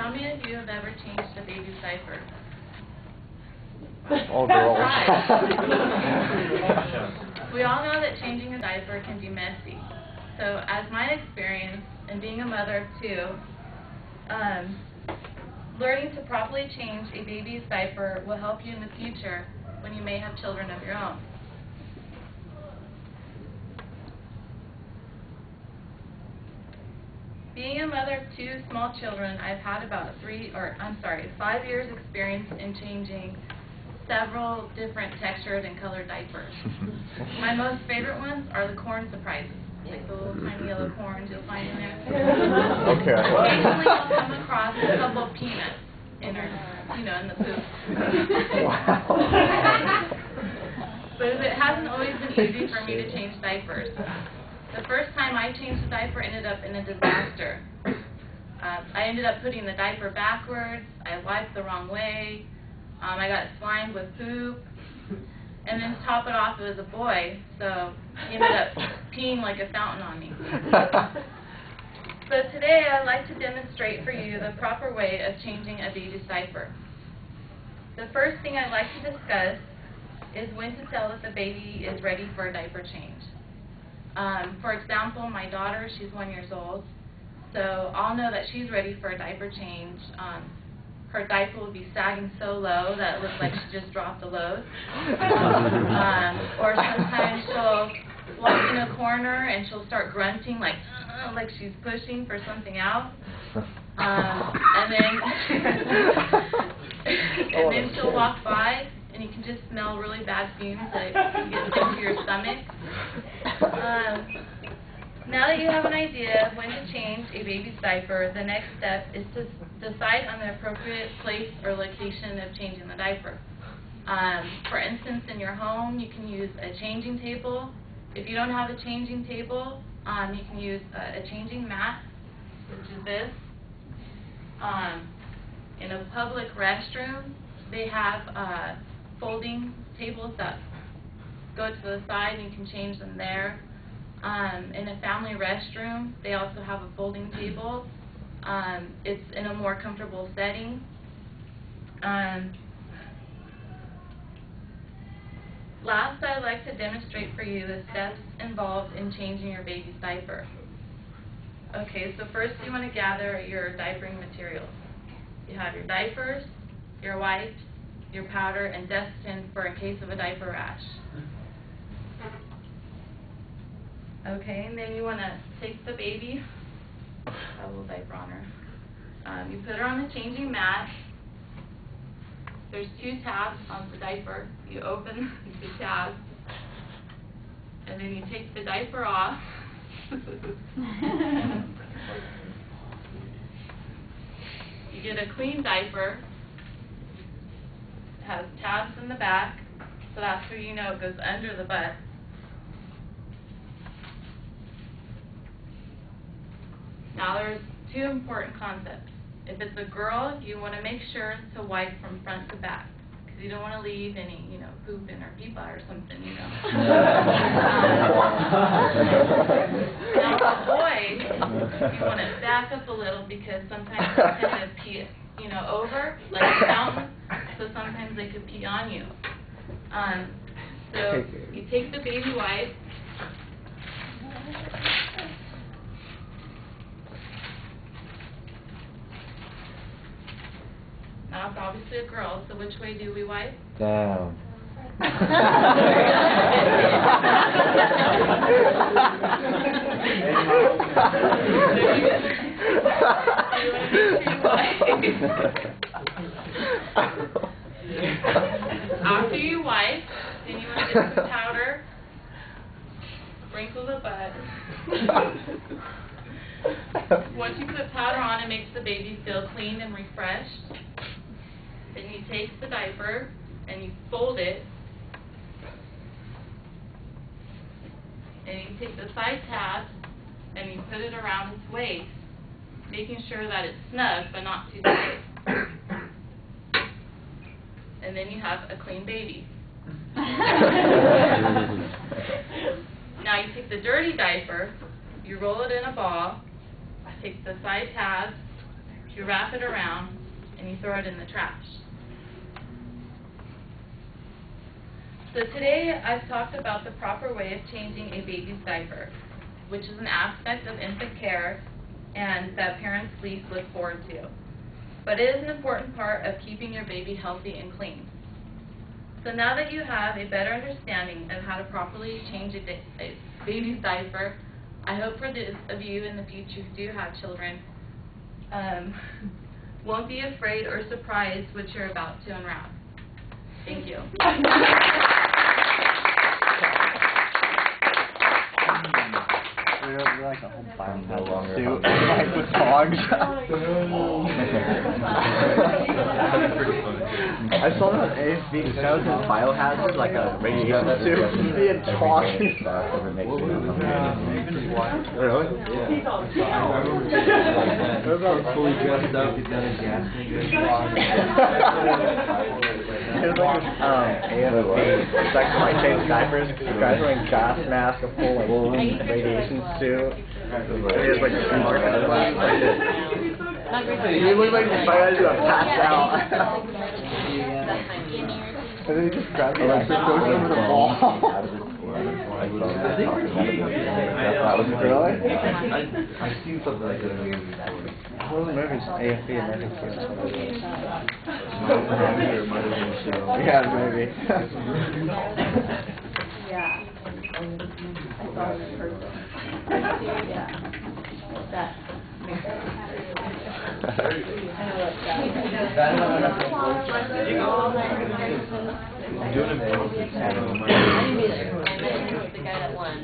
How many of you have ever changed a baby's diaper? All girls. We all know that changing a diaper can be messy. So as my experience and being a mother of two, learning to properly change a baby's diaper will help you in the future when you may have children of your own. Being a mother of two small children, I've had about 5 years experience in changing several different textured and colored diapers. My most favorite ones are the corn surprises, like the little tiny yellow corns you'll find in there. Okay. Occasionally I'll come across a couple of peanuts in her, in the poop. But it hasn't always been easy for me to change diapers. The first time I changed the diaper ended up in a disaster. I ended up putting the diaper backwards, I wiped the wrong way, I got slimed with poop, and then to top it off, it was a boy, so he ended up peeing like a fountain on me. So today I'd like to demonstrate for you the proper way of changing a baby's diaper. The first thing I'd like to discuss is when to tell that the baby is ready for a diaper change. For example, my daughter, she's 1 year old, so I'll know that she's ready for a diaper change. Her diaper will be sagging so low that it looks like she just dropped a load. Or sometimes she'll walk in a corner and she'll start grunting like she's pushing for something out. And then she'll walk by and you can just smell really bad fumes that can get into your stomach. Now that you have an idea of when to change a baby's diaper, the next step is to decide on the appropriate place or location of changing the diaper. For instance, in your home, you can use a changing table. If you don't have a changing table, you can use a changing mat, which is this. In a public restroom, they have folding tables that go to the side and you can change them there. In a family restroom, they also have a folding table. It's in a more comfortable setting. Last, I'd like to demonstrate for you the steps involved in changing your baby's diaper. Okay, so first you want to gather your diapering materials. You have your diapers, your wipes, your powder, and Desitin for in case of a diaper rash. Okay, and then you want to take the baby, got a little diaper on her. You put her on the changing mat. There's 2 tabs on the diaper. You open the 2 tabs, and then you take the diaper off. You get a clean diaper. It has tabs in the back, so that's where you know it goes under the butt. Now there's 2 important concepts. If it's a girl, you want to make sure to wipe from front to back, because you don't want to leave any, poop in her pee or something, Now for boys, you want to back up a little because sometimes they tend to pee, over, like a fountain, so sometimes they could pee on you. So you take the baby wipe. Now it's obviously a girl, so which way do we wipe? Down. After you wipe, then you want to get some powder, sprinkle the butt. Once you put powder on, it makes the baby feel clean and refreshed. Then you take the diaper and you fold it, and you take the side tabs and you put it around its waist, making sure that it's snug but not too tight. And then you have a clean baby. Now you take the dirty diaper, you roll it in a ball, take the side tabs, You wrap it around, and you throw it in the trash. So today I've talked about the proper way of changing a baby's diaper, which is an aspect of infant care and that parents least look forward to. But it is an important part of keeping your baby healthy and clean. So now that you have a better understanding of how to properly change a baby's diaper, I hope for those of you in the future who do have children won't be afraid or surprised what you're about to unwrap. Thank you. Like a whole file no longer suit, like with dogs. I saw that on ASB, this guy was in biohazard, like a radiation suit. He had talking. Really? Yeah. Fully dressed up, he's got a gas tank. It was like ASB. It's like when I change diapers, the guy's wearing gas mask, a full like radiation suit. And he has like a smaller head like this. He looked like the guy who got passed out. And then he just grabs me and goes over the wall. Really? I've seen something like that. What was the movie? AFB American Kids. Yeah, maybe. Yeah. I saw this person. Yeah. That makes sense. I'm doing it. The guy that won.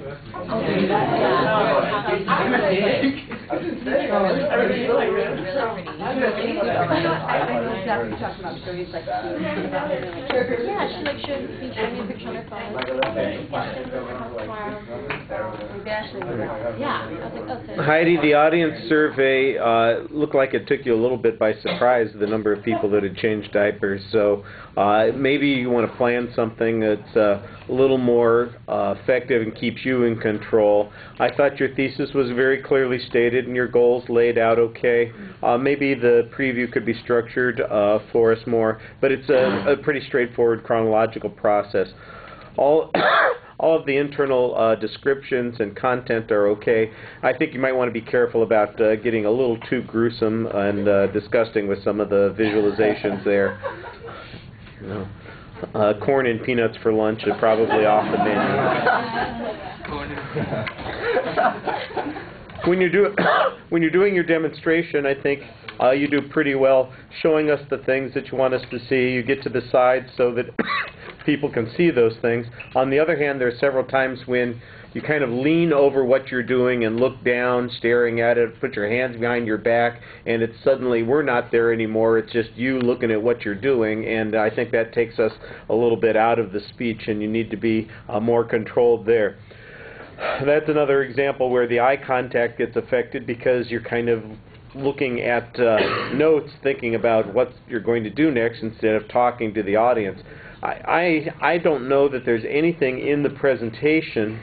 Heidi, the audience survey looked like it took you a little bit by surprise, the number of people that had changed diapers. So maybe you want to plan something that's a little more effective and keeps you in control. I thought your thesis was very clearly stated and your goals laid out okay. Maybe the preview could be structured for us more, but it's a pretty straightforward chronological process. All of the internal descriptions and content are okay. I think you might want to be careful about getting a little too gruesome and disgusting with some of the visualizations there. You know, corn and peanuts for lunch are probably off the menu. When you're doing your demonstration, I think you do pretty well showing us the things that you want us to see. You get to the side so that people can see those things. On the other hand, there are several times when you kind of lean over what you're doing and look down, staring at it, put your hands behind your back, and it's suddenly we're not there anymore. It's just you looking at what you're doing, and I think that takes us a little bit out of the speech, and you need to be more controlled there. That's another example where the eye contact gets affected because you're kind of looking at notes, thinking about what you're going to do next instead of talking to the audience. I don't know that there's anything in the presentation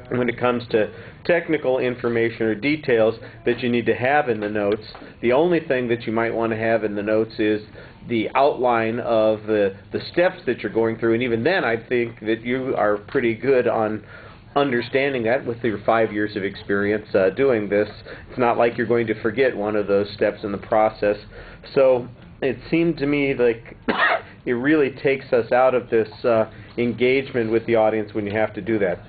when it comes to technical information or details that you need to have in the notes. The only thing that you might want to have in the notes is the outline of the steps that you're going through, and even then I think that you are pretty good on understanding that with your 5 years of experience doing this. It's not like you're going to forget one of those steps in the process. So it seemed to me like it really takes us out of this engagement with the audience when you have to do that.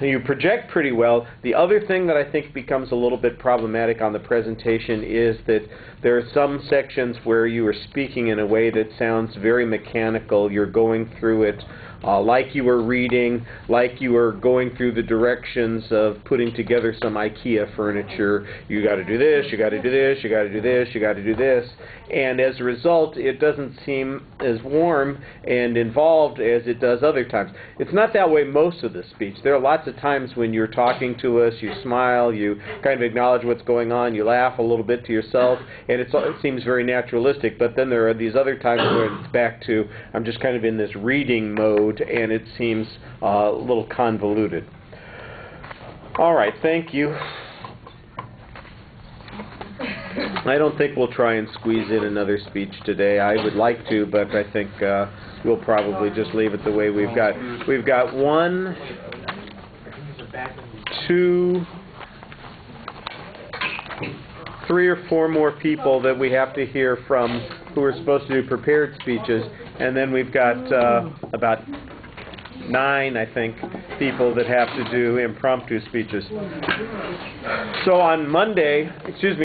You project pretty well. The other thing that I think becomes a little bit problematic on the presentation is that there are some sections where you are speaking in a way that sounds very mechanical. You're going through it like you were reading, like you were going through the directions of putting together some IKEA furniture. You got to do this, you got to do this, you got to do this, you got to do this. And as a result, it doesn't seem as warm and involved as it does other times. It's not that way most of the speech. There are lots of times when you're talking to us, you smile, you kind of acknowledge what's going on, you laugh a little bit to yourself, and it seems very naturalistic. But then there are these other times where it's back to, I'm just kind of in this reading mode, and it seems a little convoluted. All right, thank you. I don't think we'll try and squeeze in another speech today. I would like to, but I think we'll probably just leave it the way we've got. We've got 1, 2, 3 or 4 more people that we have to hear from who are supposed to do prepared speeches, and then we've got about 9, I think, people that have to do impromptu speeches. So on Monday, excuse me,